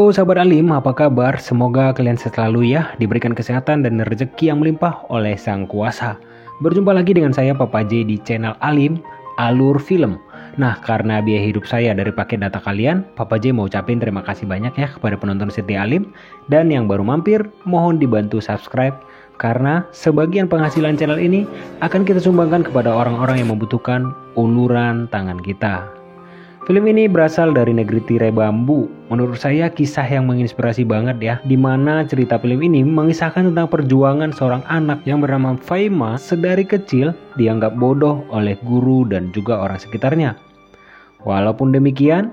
Halo sahabat Alim, apa kabar? Semoga kalian selalu diberikan kesehatan dan rezeki yang melimpah oleh Sang Kuasa. Berjumpa lagi dengan saya Papa J di channel Alim, Alur Film. Nah, karena biaya hidup saya dari paket data kalian, Papa J mau ucapin terima kasih banyak kepada penonton setia Alim. Dan yang baru mampir, mohon dibantu subscribe karena sebagian penghasilan channel ini akan kita sumbangkan kepada orang-orang yang membutuhkan uluran tangan kita. Film ini berasal dari negeri tirai bambu. Menurut saya kisah yang menginspirasi banget Dimana cerita film ini mengisahkan tentang perjuangan seorang anak yang bernama Faima sedari kecil dianggap bodoh oleh guru dan juga orang sekitarnya. Walaupun demikian,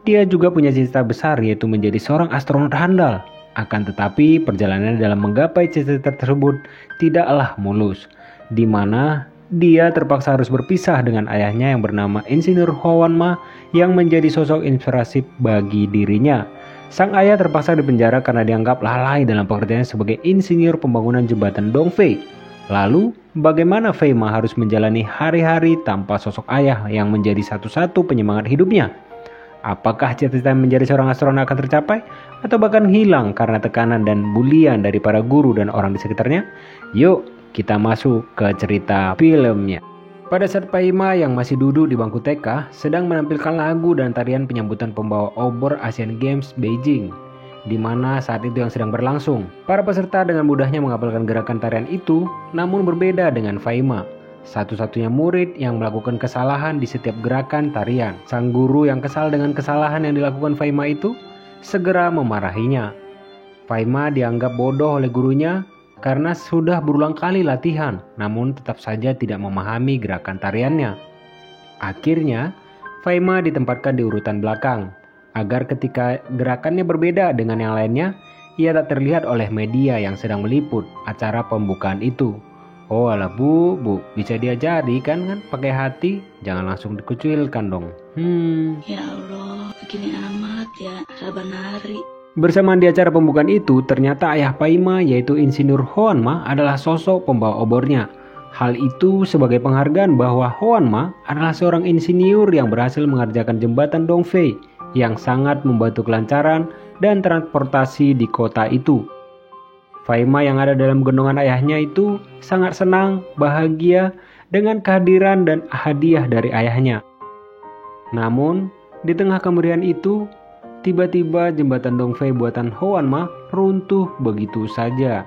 dia juga punya cita-cita besar yaitu menjadi seorang astronot handal. Akan tetapi perjalanannya dalam menggapai cita-cita tersebut tidaklah mulus, dimana dia terpaksa harus berpisah dengan ayahnya yang bernama Insinyur Hoanma yang menjadi sosok inspirasi bagi dirinya. Sang ayah terpaksa dipenjara karena dianggap lalai dalam pekerjaannya sebagai insinyur pembangunan jembatan Dongfei. Lalu, bagaimana Faima harus menjalani hari-hari tanpa sosok ayah yang menjadi satu-satu penyemangat hidupnya? Apakah cita-cita menjadi seorang astronot akan tercapai? Atau bahkan hilang karena tekanan dan bulian dari para guru dan orang di sekitarnya? Yuk, kita masuk ke cerita filmnya. Pada saat Faima yang masih duduk di bangku TK sedang menampilkan lagu dan tarian penyambutan pembawa obor Asian Games Beijing, di mana saat itu yang sedang berlangsung. Para peserta dengan mudahnya menghafalkan gerakan tarian itu, namun berbeda dengan Faima, satu-satunya murid yang melakukan kesalahan di setiap gerakan tarian. Sang guru yang kesal dengan kesalahan yang dilakukan Faima itu segera memarahinya. Faima dianggap bodoh oleh gurunya karena sudah berulang kali latihan, namun tetap saja tidak memahami gerakan tariannya. Akhirnya, Faima ditempatkan di urutan belakang, agar ketika gerakannya berbeda dengan yang lainnya, ia tak terlihat oleh media yang sedang meliput acara pembukaan itu. Oh alah bu, bisa diajari kan pakai hati, jangan langsung dikucilkan dong. Ya Allah, begini amat ya, sabar nari. Bersamaan di acara pembukaan itu, ternyata ayah Faima yaitu Insinyur Hoanma adalah sosok pembawa obornya. Hal itu sebagai penghargaan bahwa Hoanma adalah seorang insinyur yang berhasil mengerjakan jembatan Dongfei yang sangat membantu kelancaran dan transportasi di kota itu. Faima yang ada dalam gendongan ayahnya itu sangat senang, bahagia dengan kehadiran dan hadiah dari ayahnya. Namun, di tengah kemeriahan itu, tiba-tiba jembatan Dongfei buatan Hoanma runtuh begitu saja.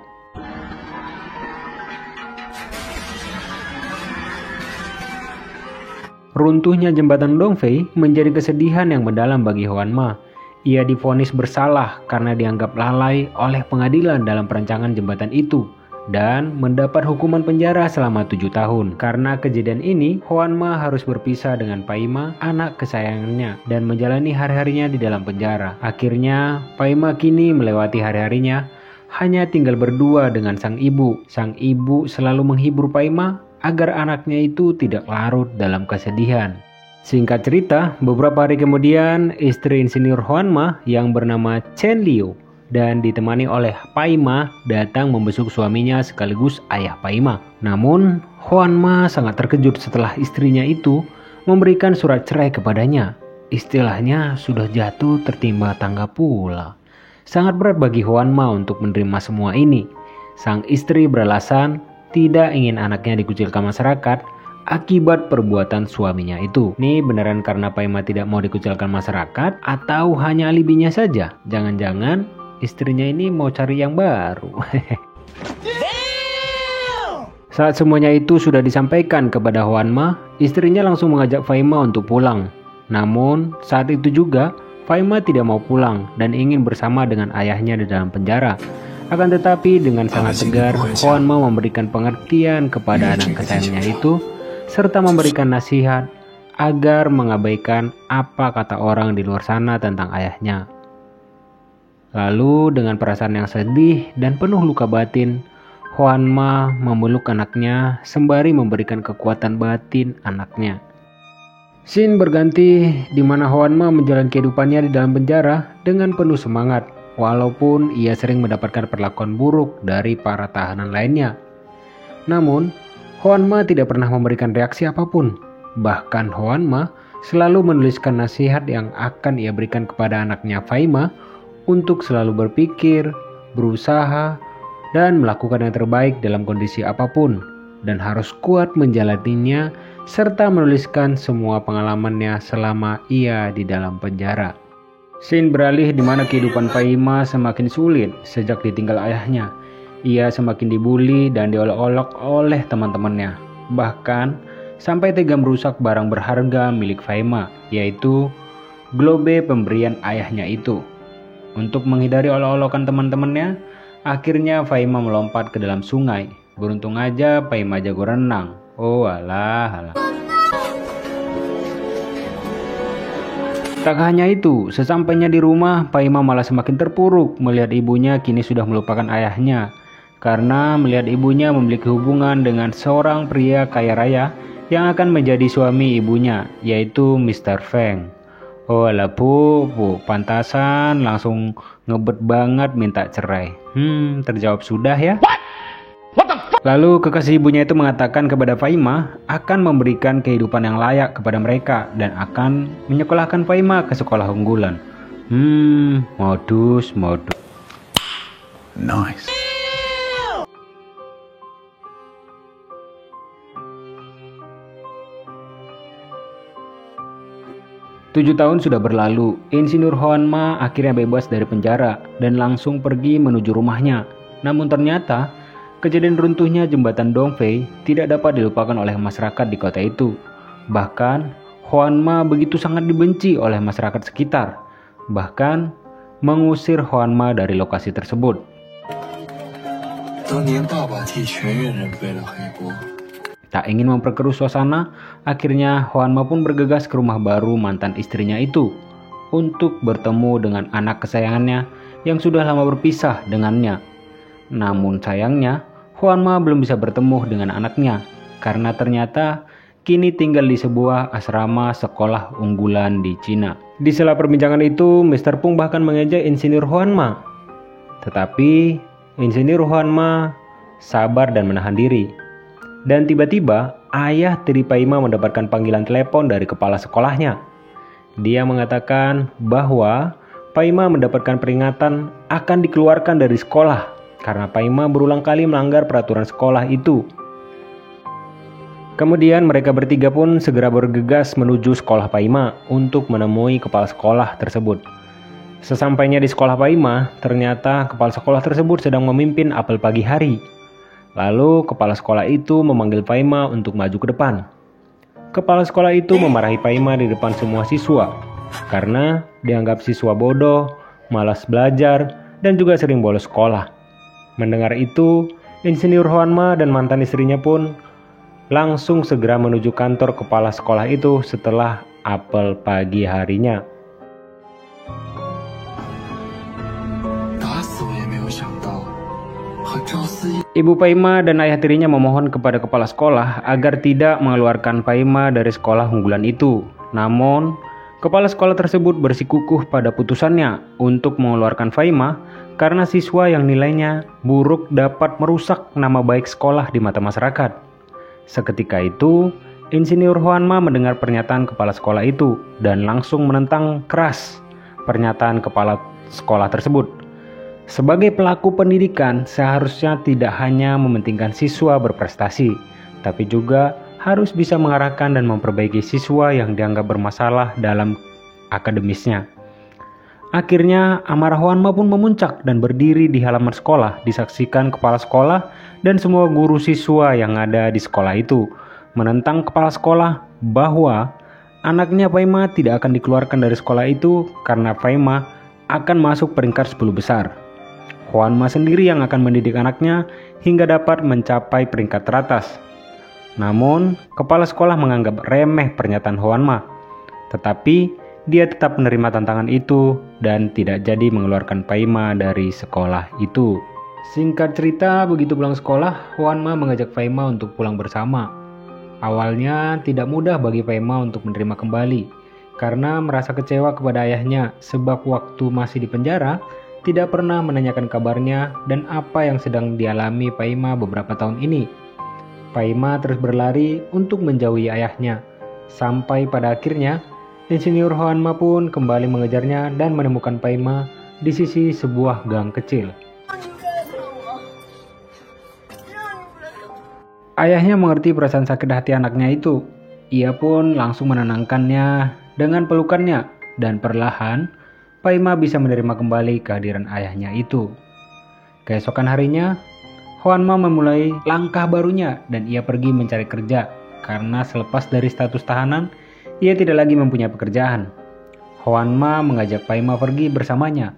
Runtuhnya jembatan Dongfei menjadi kesedihan yang mendalam bagi Hoanma. Ia divonis bersalah karena dianggap lalai oleh pengadilan dalam perancangan jembatan itu dan mendapat hukuman penjara selama 7 tahun. Karena kejadian ini, Hoanma harus berpisah dengan Faima, anak kesayangannya, dan menjalani hari-harinya di dalam penjara. Akhirnya, Faima kini melewati hari-harinya hanya tinggal berdua dengan sang ibu. Sang ibu selalu menghibur Faima agar anaknya itu tidak larut dalam kesedihan. Singkat cerita, beberapa hari kemudian, istri Insinyur Hoanma yang bernama Chen Liu dan ditemani oleh Faima datang membesuk suaminya sekaligus ayah Faima. Namun, Hoanma sangat terkejut setelah istrinya itu memberikan surat cerai kepadanya. Istilahnya sudah jatuh tertimpa tangga pula. Sangat berat bagi Hoanma untuk menerima semua ini. Sang istri beralasan tidak ingin anaknya dikucilkan masyarakat akibat perbuatan suaminya itu. Ini beneran karena Faima tidak mau dikucilkan masyarakat atau hanya alibinya saja? Jangan-jangan istrinya ini mau cari yang baru. Saat semuanya itu sudah disampaikan kepada Hoanma, istrinya langsung mengajak Faima untuk pulang. Namun saat itu juga Faima tidak mau pulang dan ingin bersama dengan ayahnya di dalam penjara. Akan tetapi dengan sangat tegar, Hoanma memberikan pengertian kepada anak kesayangannya itu serta memberikan nasihat agar mengabaikan apa kata orang di luar sana tentang ayahnya. Lalu dengan perasaan yang sedih dan penuh luka batin, Hoanma memeluk anaknya sembari memberikan kekuatan batin anaknya. Scene berganti di mana Hoanma menjalani kehidupannya di dalam penjara dengan penuh semangat, walaupun ia sering mendapatkan perlakuan buruk dari para tahanan lainnya. Namun, Hoanma tidak pernah memberikan reaksi apapun. Bahkan Hoanma selalu menuliskan nasihat yang akan ia berikan kepada anaknya Faima untuk selalu berpikir, berusaha, dan melakukan yang terbaik dalam kondisi apapun, dan harus kuat menjalaninya serta menuliskan semua pengalamannya selama ia di dalam penjara. Scene beralih di mana kehidupan Faima semakin sulit sejak ditinggal ayahnya. Ia semakin dibully dan diolok-olok oleh teman-temannya. Bahkan sampai tega merusak barang berharga milik Faima, yaitu globe pemberian ayahnya itu. Untuk menghindari olok-olokan teman-temannya, akhirnya Faima melompat ke dalam sungai. Beruntung aja Faima jago renang. Oh alah. Tak hanya itu, sesampainya di rumah, Faima malah semakin terpuruk melihat ibunya kini sudah melupakan ayahnya. Karena melihat ibunya memiliki hubungan dengan seorang pria kaya raya yang akan menjadi suami ibunya, yaitu Mr. Feng. Oh alah bu, pantasan langsung ngebet banget minta cerai. Terjawab sudah ya. Lalu kekasih ibunya itu mengatakan kepada Faima akan memberikan kehidupan yang layak kepada mereka dan akan menyekolahkan Faima ke sekolah unggulan. Modus. Nice. 7 tahun sudah berlalu, Insinyur Huanma akhirnya bebas dari penjara dan langsung pergi menuju rumahnya. Namun ternyata, kejadian runtuhnya jembatan Dongfei tidak dapat dilupakan oleh masyarakat di kota itu. Bahkan, Huanma begitu sangat dibenci oleh masyarakat sekitar. Bahkan, mengusir Huanma dari lokasi tersebut. 当年爸爸替全院人背了黑锅。 Tak ingin memperkeruh suasana, akhirnya Huanma pun bergegas ke rumah baru mantan istrinya itu untuk bertemu dengan anak kesayangannya yang sudah lama berpisah dengannya. Namun sayangnya, Huanma belum bisa bertemu dengan anaknya karena ternyata kini tinggal di sebuah asrama sekolah unggulan di Cina. Di sela perbincangan itu, Mr. Pung bahkan mengejek Insinyur Huanma. Tetapi Insinyur Huanma sabar dan menahan diri. Dan tiba-tiba ayah tiri Faima mendapatkan panggilan telepon dari kepala sekolahnya. Dia mengatakan bahwa Faima mendapatkan peringatan akan dikeluarkan dari sekolah karena Faima berulang kali melanggar peraturan sekolah itu. Kemudian mereka bertiga pun segera bergegas menuju sekolah Faima untuk menemui kepala sekolah tersebut. Sesampainya di sekolah Faima, ternyata kepala sekolah tersebut sedang memimpin apel pagi hari. Lalu kepala sekolah itu memanggil Faima untuk maju ke depan. Kepala sekolah itu memarahi Faima di depan semua siswa karena dianggap siswa bodoh, malas belajar, dan juga sering bolos sekolah. Mendengar itu, Insinyur Huanma dan mantan istrinya pun langsung segera menuju kantor kepala sekolah itu setelah apel pagi harinya. Ibu Faima dan ayah tirinya memohon kepada kepala sekolah agar tidak mengeluarkan Faima dari sekolah unggulan itu. Namun, kepala sekolah tersebut bersikukuh pada putusannya untuk mengeluarkan Faima karena siswa yang nilainya buruk dapat merusak nama baik sekolah di mata masyarakat. Seketika itu, Insinyur Huanma mendengar pernyataan kepala sekolah itu dan langsung menentang keras pernyataan kepala sekolah tersebut. Sebagai pelaku pendidikan, seharusnya tidak hanya mementingkan siswa berprestasi, tapi juga harus bisa mengarahkan dan memperbaiki siswa yang dianggap bermasalah dalam akademisnya. Akhirnya, amarah Huanma pun memuncak dan berdiri di halaman sekolah, disaksikan kepala sekolah dan semua guru siswa yang ada di sekolah itu, menentang kepala sekolah bahwa anaknya Faima tidak akan dikeluarkan dari sekolah itu karena Faima akan masuk peringkat 10 besar. Huanma sendiri yang akan mendidik anaknya hingga dapat mencapai peringkat teratas. Namun, kepala sekolah menganggap remeh pernyataan Huanma. Tetapi, dia tetap menerima tantangan itu dan tidak jadi mengeluarkan Faima dari sekolah itu. Singkat cerita, begitu pulang sekolah, Huanma mengajak Faima untuk pulang bersama. Awalnya tidak mudah bagi Faima untuk menerima kembali, karena merasa kecewa kepada ayahnya sebab waktu masih di penjara, tidak pernah menanyakan kabarnya dan apa yang sedang dialami Faima beberapa tahun ini. Faima terus berlari untuk menjauhi ayahnya, sampai pada akhirnya Insinyur Huanma pun kembali mengejarnya dan menemukan Faima di sisi sebuah gang kecil. Ayahnya mengerti perasaan sakit hati anaknya itu. Ia pun langsung menenangkannya dengan pelukannya, dan perlahan Paima bisa menerima kembali kehadiran ayahnya itu. Keesokan harinya, Juanma memulai langkah barunya dan ia pergi mencari kerja karena selepas dari status tahanan, ia tidak lagi mempunyai pekerjaan. Juanma mengajak Paima pergi bersamanya.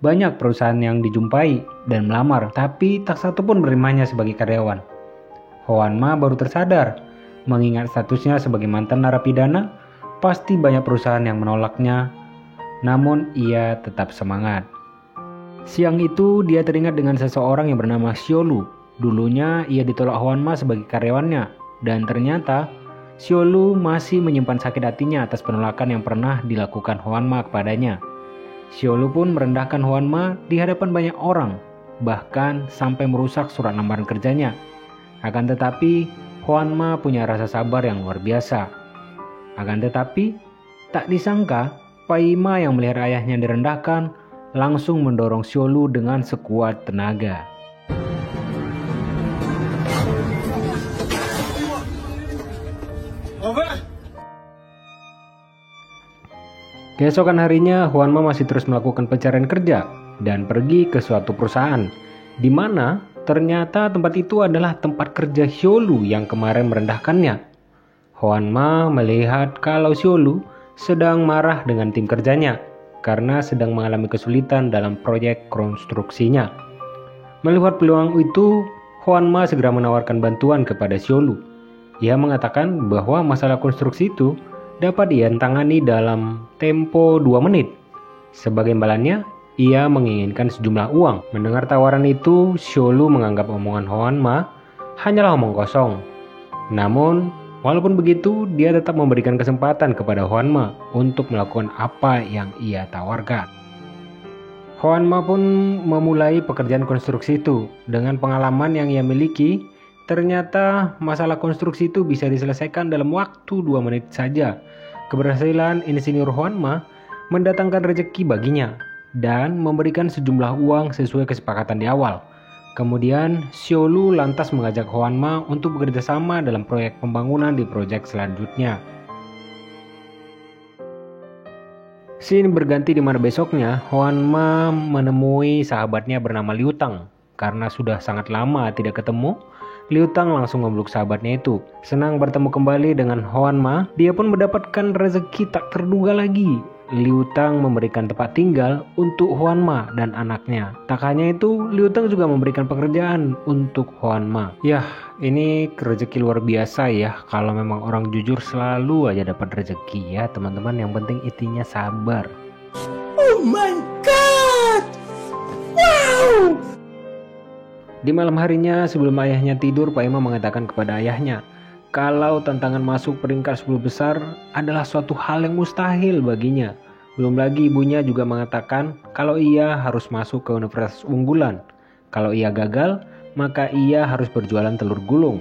Banyak perusahaan yang dijumpai dan melamar, tapi tak satu pun menerimanya sebagai karyawan. Juanma baru tersadar, mengingat statusnya sebagai mantan narapidana, pasti banyak perusahaan yang menolaknya, namun ia tetap semangat. Siang itu dia teringat dengan seseorang yang bernama Xiolu. Dulunya ia ditolak Juanma sebagai karyawannya, dan ternyata Xiolu masih menyimpan sakit hatinya atas penolakan yang pernah dilakukan Juanma kepadanya. Xiolu pun merendahkan Juanma di hadapan banyak orang, bahkan sampai merusak surat lamaran kerjanya. Akan tetapi, Juanma punya rasa sabar yang luar biasa. Akan tetapi, tak disangka, Paima yang melihat ayahnya direndahkan, langsung mendorong Xiolu dengan sekuat tenaga. Keesokan harinya, Juanma masih terus melakukan pencarian kerja dan pergi ke suatu perusahaan, di mana ternyata tempat itu adalah tempat kerja Xiolu yang kemarin merendahkannya. Juanma melihat kalau Xiolu sedang marah dengan tim kerjanya karena sedang mengalami kesulitan dalam proyek konstruksinya. Melihat peluang itu, Juanma segera menawarkan bantuan kepada Xiolu. Ia mengatakan bahwa masalah konstruksi itu dapat ia tangani dalam tempo 2 menit. Sebagai imbalannya, ia menginginkan sejumlah uang. Mendengar tawaran itu, Xiolu menganggap omongan Juanma hanyalah omong kosong. Namun, walaupun begitu, dia tetap memberikan kesempatan kepada Juanma untuk melakukan apa yang ia tawarkan. Juanma pun memulai pekerjaan konstruksi itu. Dengan pengalaman yang ia miliki, ternyata masalah konstruksi itu bisa diselesaikan dalam waktu 2 menit saja. Keberhasilan insinyur Juanma mendatangkan rezeki baginya dan memberikan sejumlah uang sesuai kesepakatan di awal. Kemudian Xiolu lantas mengajak Juanma untuk bekerja sama dalam proyek pembangunan di proyek selanjutnya. Scene berganti di mana besoknya Juanma menemui sahabatnya bernama Liu Tang. Karena sudah sangat lama tidak ketemu, Liu Tang langsung memeluk sahabatnya itu. Senang bertemu kembali dengan Juanma, dia pun mendapatkan rezeki tak terduga lagi. Liu Tang memberikan tempat tinggal untuk Juanma dan anaknya. Tak hanya itu, Liu Tang juga memberikan pekerjaan untuk Juanma. Yah, ini rezeki luar biasa ya. Kalau memang orang jujur selalu aja dapat rezeki ya teman-teman. Yang penting intinya sabar. Oh my god! Wow! Di malam harinya sebelum ayahnya tidur, Paima mengatakan kepada ayahnya kalau tantangan masuk peringkat 10 besar adalah suatu hal yang mustahil baginya. Belum lagi ibunya juga mengatakan kalau ia harus masuk ke universitas unggulan. Kalau ia gagal, maka ia harus berjualan telur gulung.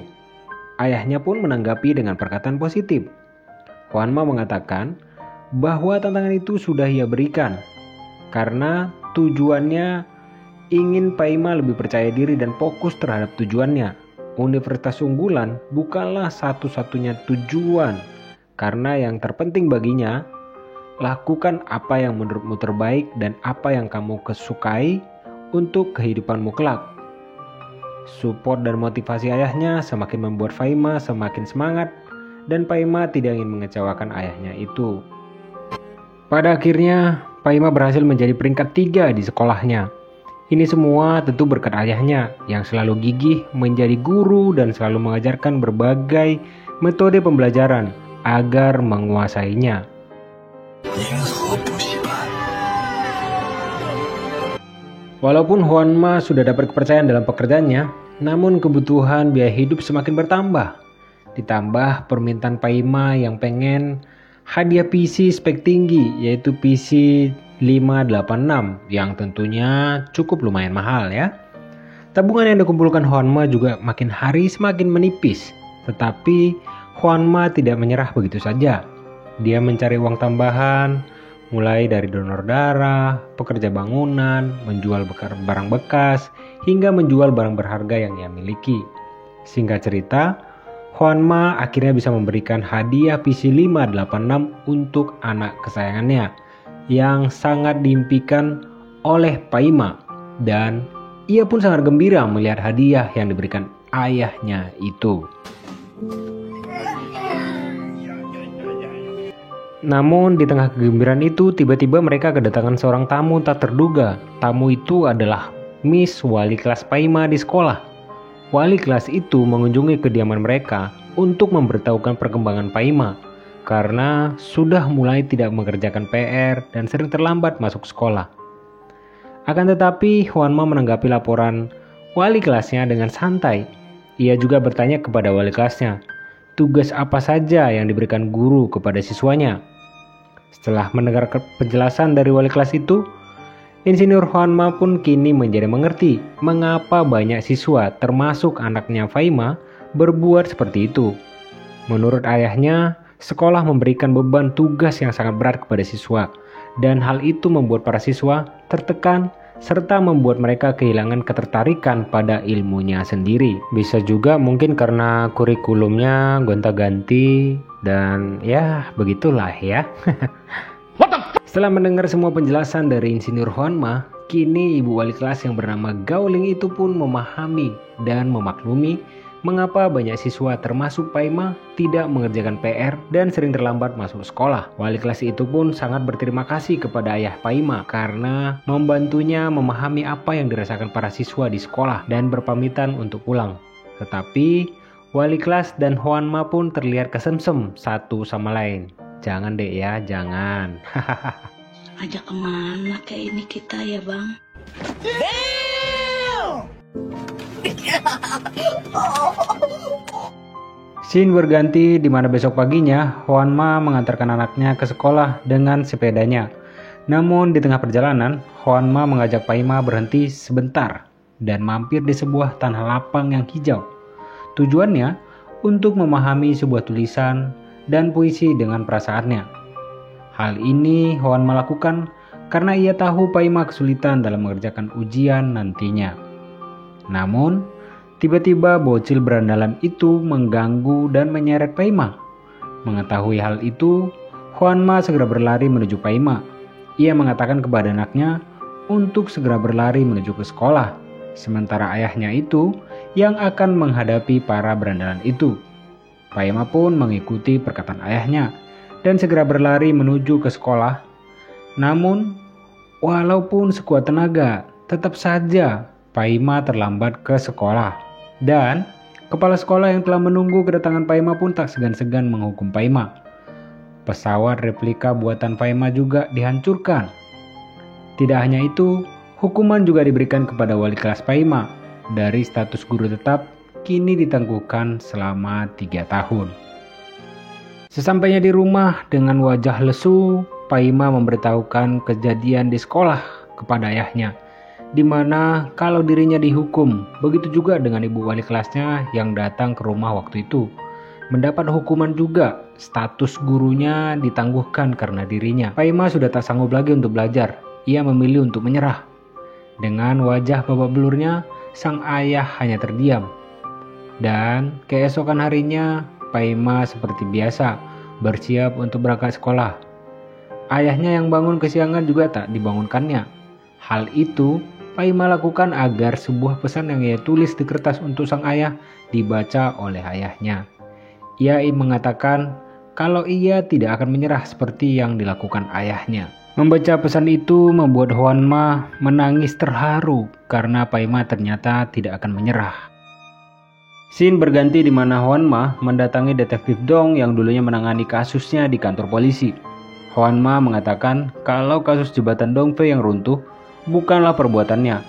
Ayahnya pun menanggapi dengan perkataan positif. Juanma mengatakan bahwa tantangan itu sudah ia berikan karena tujuannya ingin Paima lebih percaya diri dan fokus terhadap tujuannya. Universitas unggulan bukanlah satu-satunya tujuan, karena yang terpenting baginya, lakukan apa yang menurutmu terbaik dan apa yang kamu kesukai untuk kehidupanmu kelak. Support dan motivasi ayahnya semakin membuat Paima semakin semangat, dan Paima tidak ingin mengecewakan ayahnya itu. Pada akhirnya, Paima berhasil menjadi peringkat 3 di sekolahnya. Ini semua tentu berkat ayahnya yang selalu gigih menjadi guru dan selalu mengajarkan berbagai metode pembelajaran agar menguasainya. Walaupun Juanma sudah dapat kepercayaan dalam pekerjaannya, namun kebutuhan biaya hidup semakin bertambah. Ditambah permintaan Paima yang pengen hadiah PC spek tinggi, yaitu PC 586 yang tentunya cukup lumayan mahal ya. Tabungan yang dikumpulkan Juanma juga makin hari semakin menipis. Tetapi Juanma tidak menyerah begitu saja. Dia mencari uang tambahan, mulai dari donor darah, pekerja bangunan, menjual barang bekas, hingga menjual barang berharga yang ia miliki. Singkat cerita, Juanma akhirnya bisa memberikan hadiah PC 586 untuk anak kesayangannya yang sangat diimpikan oleh Paima, dan ia pun sangat gembira melihat hadiah yang diberikan ayahnya itu. Namun di tengah kegembiraan itu tiba-tiba mereka kedatangan seorang tamu tak terduga. Tamu itu adalah Miss wali kelas Paima di sekolah. Wali kelas itu mengunjungi kediaman mereka untuk memberitahukan perkembangan Paima karena sudah mulai tidak mengerjakan PR dan sering terlambat masuk sekolah. Akan tetapi Juanma menanggapi laporan wali kelasnya dengan santai. Ia juga bertanya kepada wali kelasnya, tugas apa saja yang diberikan guru kepada siswanya. Setelah mendengar penjelasan dari wali kelas itu, Insinyur Juanma pun kini menjadi mengerti mengapa banyak siswa termasuk anaknya Paima berbuat seperti itu. Menurut ayahnya, sekolah memberikan beban tugas yang sangat berat kepada siswa, dan hal itu membuat para siswa tertekan serta membuat mereka kehilangan ketertarikan pada ilmunya sendiri. Bisa juga mungkin karena kurikulumnya gonta-ganti dan ya begitulah ya. Setelah mendengar semua penjelasan dari Insinyur Juanma, kini ibu wali kelas yang bernama Gauling itu pun memahami dan memaklumi mengapa banyak siswa termasuk Paima tidak mengerjakan PR dan sering terlambat masuk sekolah. Wali kelas itu pun sangat berterima kasih kepada ayah Paima karena membantunya memahami apa yang dirasakan para siswa di sekolah dan berpamitan untuk pulang. Tetapi wali kelas dan Juanma pun terlihat kesemsem satu sama lain. Jangan deh ya, jangan. Ajak kemana kayak ini kita ya bang? Scene berganti di mana besok paginya Juanma mengantarkan anaknya ke sekolah dengan sepedanya. Namun di tengah perjalanan, Juanma mengajak Paima berhenti sebentar dan mampir di sebuah tanah lapang yang hijau. Tujuannya untuk memahami sebuah tulisan dan puisi dengan perasaannya. Hal ini Juanma lakukan karena ia tahu Paima kesulitan dalam mengerjakan ujian nantinya. Namun, tiba-tiba bocil berandalan itu mengganggu dan menyeret Paima. Mengetahui hal itu, Juanma segera berlari menuju Paima. Ia mengatakan kepada anaknya untuk segera berlari menuju ke sekolah, sementara ayahnya itu yang akan menghadapi para berandalan itu. Paima pun mengikuti perkataan ayahnya dan segera berlari menuju ke sekolah. Namun, walaupun sekuat tenaga, tetap saja Paima terlambat ke sekolah. Dan kepala sekolah yang telah menunggu kedatangan Paima pun tak segan-segan menghukum Paima. Pesawat replika buatan Paima juga dihancurkan. Tidak hanya itu, hukuman juga diberikan kepada wali kelas Paima. Dari status guru tetap, kini ditangguhkan selama 3 tahun. Sesampainya di rumah dengan wajah lesu, Paima memberitahukan kejadian di sekolah kepada ayahnya, di mana kalau dirinya dihukum, begitu juga dengan ibu wali kelasnya yang datang ke rumah waktu itu. Mendapat hukuman juga, status gurunya ditangguhkan karena dirinya. Paima sudah tak sanggup lagi untuk belajar, ia memilih untuk menyerah. Dengan wajah babak belurnya, sang ayah hanya terdiam. Dan keesokan harinya, Paima seperti biasa bersiap untuk berangkat sekolah. Ayahnya yang bangun kesiangan juga tak dibangunkannya. Hal itu Paima lakukan agar sebuah pesan yang ia tulis di kertas untuk sang ayah dibaca oleh ayahnya. Ia mengatakan kalau ia tidak akan menyerah seperti yang dilakukan ayahnya. Membaca pesan itu membuat Juanma menangis terharu karena Paima ternyata tidak akan menyerah. Scene berganti di mana Juanma mendatangi detektif Dong yang dulunya menangani kasusnya di kantor polisi. Juanma mengatakan kalau kasus jembatan Dongfei yang runtuh bukanlah perbuatannya.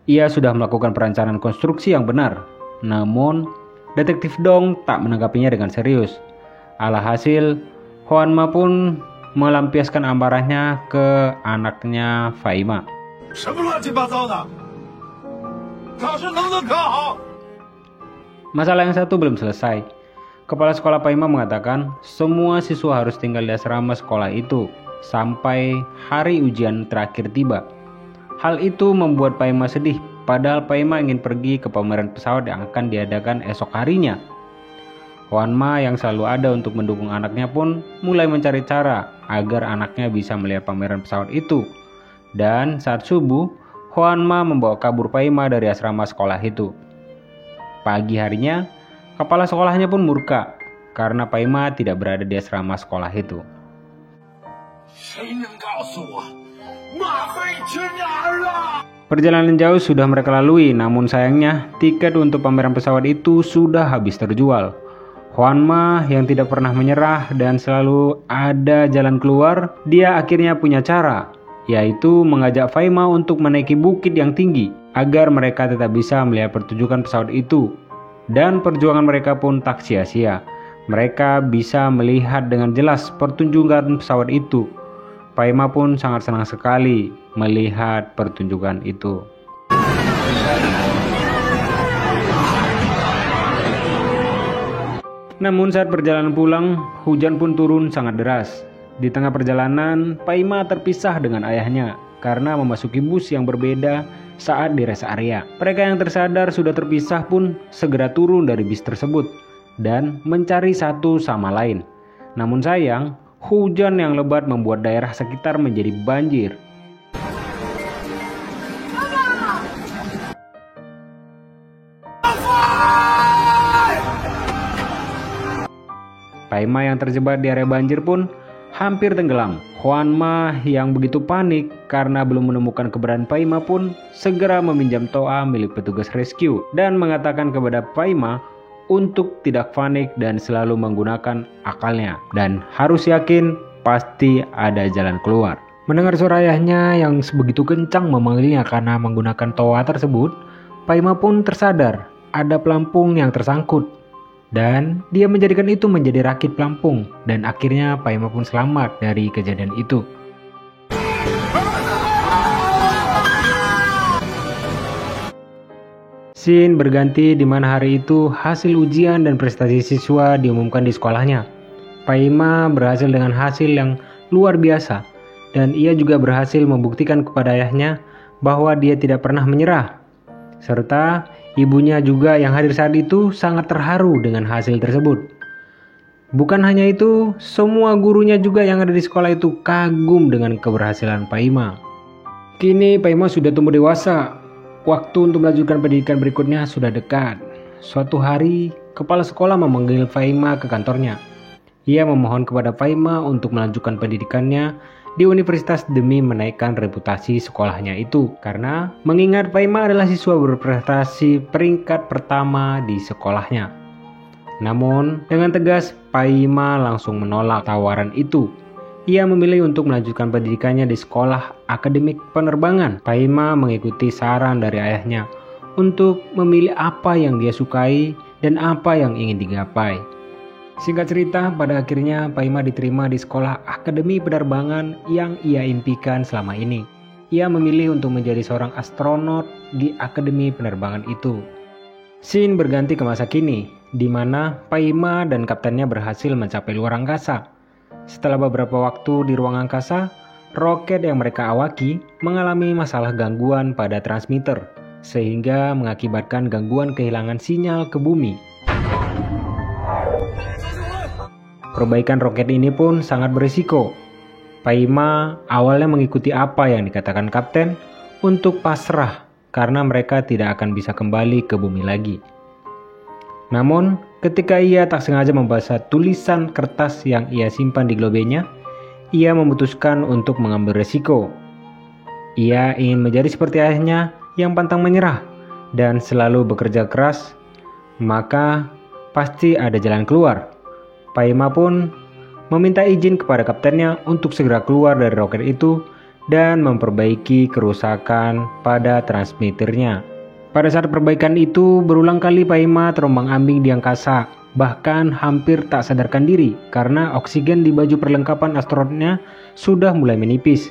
Ia sudah melakukan perencanaan konstruksi yang benar. Namun, detektif Dong tak menanggapinya dengan serius. Alhasil, Juanma pun melampiaskan amarahnya ke anaknya Paima. Masalah yang satu belum selesai. Kepala sekolah Paima mengatakan semua siswa harus tinggal di asrama sekolah itu. sampai hari ujian terakhir tiba. Hal itu membuat Paima sedih, padahal Paima ingin pergi ke pameran pesawat yang akan diadakan esok harinya. Hwanma yang selalu ada untuk mendukung anaknya pun mulai mencari cara agar anaknya bisa melihat pameran pesawat itu. Dan saat subuh, Hwanma membawa kabur Paima dari asrama sekolah itu. Pagi harinya, kepala sekolahnya pun murka karena Paima tidak berada di asrama sekolah itu. Perjalanan jauh sudah mereka lalui, namun sayangnya tiket untuk pameran pesawat itu sudah habis terjual. Hwanma yang tidak pernah menyerah dan selalu ada jalan keluar, dia akhirnya punya cara, yaitu mengajak Paima untuk menaiki bukit yang tinggi agar mereka tetap bisa melihat pertunjukan pesawat itu. Dan perjuangan mereka pun tak sia-sia. Mereka bisa melihat dengan jelas pertunjukan pesawat itu. Paima pun sangat senang sekali melihat pertunjukan itu. Namun saat perjalanan pulang, hujan pun turun sangat deras. Di tengah perjalanan, Paima terpisah dengan ayahnya karena memasuki bus yang berbeda saat di rest area. Mereka yang tersadar sudah terpisah pun segera turun dari bis tersebut dan mencari satu sama lain. Namun sayang, hujan yang lebat membuat daerah sekitar menjadi banjir. Paima yang terjebak di area banjir pun hampir tenggelam. Hwanma yang begitu panik karena belum menemukan keberadaan Paima pun segera meminjam toa milik petugas rescue dan mengatakan kepada Paima untuk tidak panik dan selalu menggunakan akalnya dan harus yakin pasti ada jalan keluar. Mendengar suara ayahnya yang sebegitu kencang memanggilnya karena menggunakan toa tersebut, Paima pun tersadar ada pelampung yang tersangkut. Dan dia menjadikan itu menjadi rakit pelampung dan akhirnya Paima pun selamat dari kejadian itu. Scene berganti di mana hari itu hasil ujian dan prestasi siswa diumumkan di sekolahnya. Paima berhasil dengan hasil yang luar biasa dan ia juga berhasil membuktikan kepada ayahnya bahwa dia tidak pernah menyerah. Serta ibunya juga yang hadir saat itu sangat terharu dengan hasil tersebut. Bukan hanya itu, semua gurunya juga yang ada di sekolah itu kagum dengan keberhasilan Paima. Kini Paima sudah tumbuh dewasa. Waktu untuk melanjutkan pendidikan berikutnya sudah dekat. Suatu hari, kepala sekolah memanggil Paima ke kantornya. Ia memohon kepada Paima untuk melanjutkan pendidikannya di universitas demi menaikkan reputasi sekolahnya itu. Karena mengingat Paima adalah siswa berprestasi peringkat pertama di sekolahnya. Namun dengan tegas Paima langsung menolak tawaran itu. Ia memilih untuk melanjutkan pendidikannya di sekolah akademik penerbangan. Paima mengikuti saran dari ayahnya untuk memilih apa yang dia sukai dan apa yang ingin digapai. Singkat cerita, pada akhirnya Paima diterima di sekolah akademi penerbangan yang ia impikan selama ini. Ia memilih untuk menjadi seorang astronot di akademi penerbangan itu. Scene berganti ke masa kini, di mana Paima dan kaptennya berhasil mencapai luar angkasa. Setelah beberapa waktu di ruang angkasa, roket yang mereka awaki mengalami masalah gangguan pada transmitter, sehingga mengakibatkan gangguan kehilangan sinyal ke bumi. Perbaikan roket ini pun sangat berisiko. Paima awalnya mengikuti apa yang dikatakan kapten untuk pasrah karena mereka tidak akan bisa kembali ke bumi lagi. Namun, ketika ia tak sengaja membaca tulisan kertas yang ia simpan di globenya, ia memutuskan untuk mengambil resiko. Ia ingin menjadi seperti ayahnya yang pantang menyerah dan selalu bekerja keras, maka pasti ada jalan keluar. Paima pun meminta izin kepada kaptennya untuk segera keluar dari roket itu dan memperbaiki kerusakan pada transmitternya. Pada saat perbaikan itu, berulang kali Paima terombang-ambing di angkasa, bahkan hampir tak sadarkan diri karena oksigen di baju perlengkapan astronotnya sudah mulai menipis.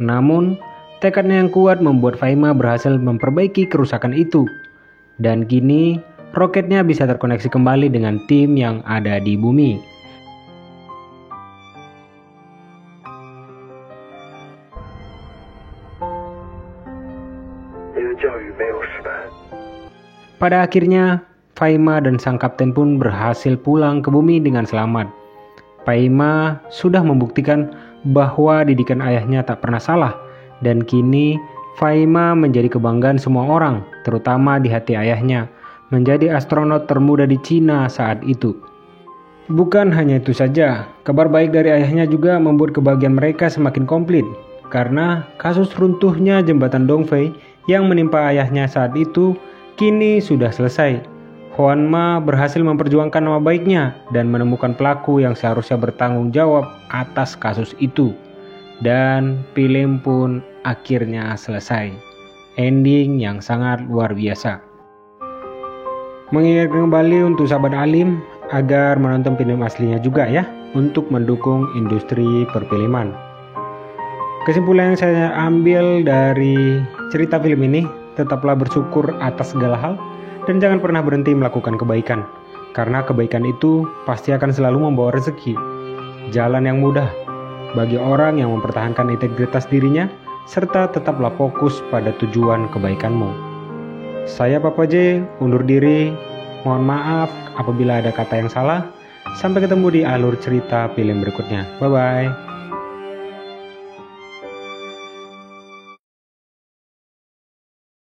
Namun, tekadnya yang kuat membuat Paima berhasil memperbaiki kerusakan itu. Dan kini, roketnya bisa terkoneksi kembali dengan tim yang ada di bumi. Pada akhirnya, Faima dan sang kapten pun berhasil pulang ke bumi dengan selamat. Faima sudah membuktikan bahwa didikan ayahnya tak pernah salah, dan kini Faima menjadi kebanggaan semua orang, terutama di hati ayahnya, menjadi astronot termuda di Cina saat itu. Bukan hanya itu saja, kabar baik dari ayahnya juga membuat kebahagiaan mereka semakin komplit, karena kasus runtuhnya jembatan Dongfei yang menimpa ayahnya saat itu kini sudah selesai. Huan Ma berhasil memperjuangkan nama baiknya dan menemukan pelaku yang seharusnya bertanggung jawab atas kasus itu. Dan film pun akhirnya selesai. Ending yang sangat luar biasa. Mengingatkan kembali untuk sahabat Alim agar menonton film aslinya juga ya, untuk mendukung industri perfilman. Kesimpulan yang saya ambil dari cerita film ini, tetaplah bersyukur atas segala hal dan jangan pernah berhenti melakukan kebaikan, karena kebaikan itu pasti akan selalu membawa rezeki. Jalan yang mudah bagi orang yang mempertahankan integritas dirinya serta tetaplah fokus pada tujuan kebaikanmu. Saya Papa J undur diri. Mohon maaf apabila ada kata yang salah. Sampai ketemu di alur cerita film berikutnya. Bye bye.